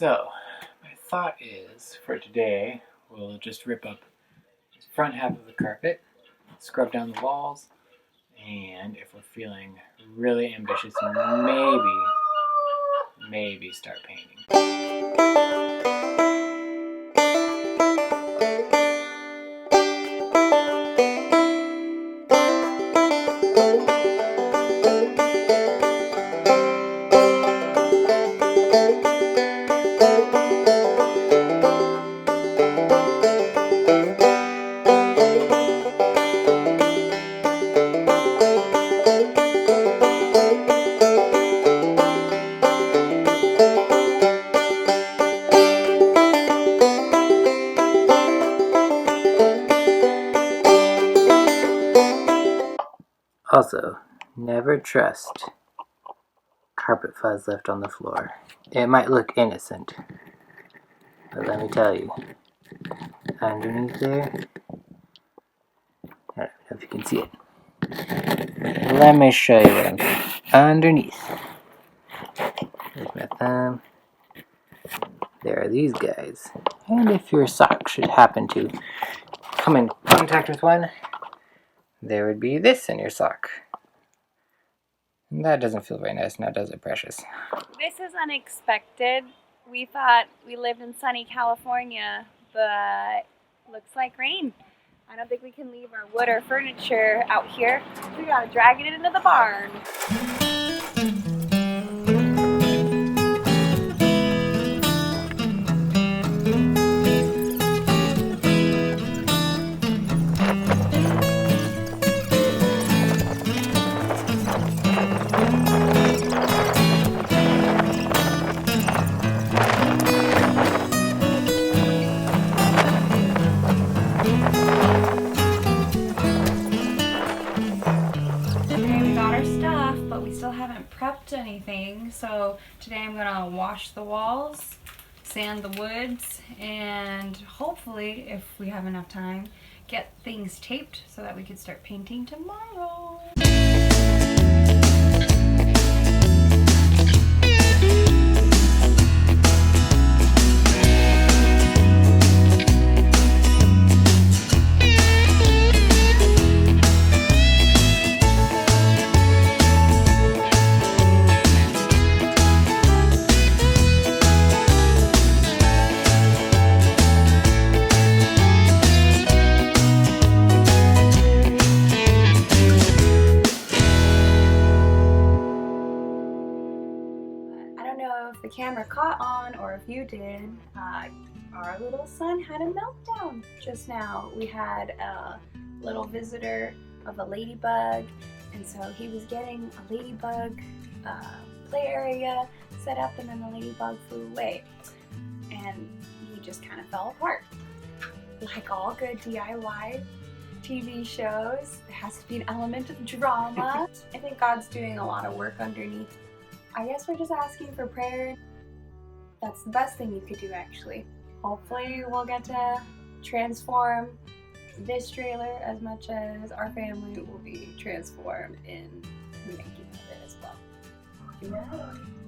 So, my thought is, for today, we'll just rip up the front half of the carpet, scrub down the walls, and if we're feeling really ambitious, maybe start painting. Also, never trust carpet fuzz left on the floor. It might look innocent, but let me tell you, underneath there, I don't know if you can see it. Let me show you what I'm saying. Underneath, there's my thumb. There are these guys. And if your sock should happen to come in contact with one, there would be this in your sock. And that doesn't feel very nice now, does it, Precious? This is unexpected. We thought we lived in sunny California, but looks like rain. I don't think we can leave our wood or furniture out here. We gotta drag it into the barn. But we still haven't prepped anything, so today I'm gonna wash the walls, sand the woods, and hopefully, if we have enough time, get things taped so that we could start painting tomorrow. If the camera caught on or if you did, our little son had a meltdown just now. We had a little visitor of a ladybug, and so he was getting a ladybug play area set up, and then the ladybug flew away and he just kind of fell apart. Like all good DIY TV shows, there has to be an element of drama. I think God's doing a lot of work underneath. I guess we're just asking for prayer. That's the best thing you could do, actually. Hopefully we'll get to transform this trailer as much as our family will be transformed in the making of it as well. Yeah.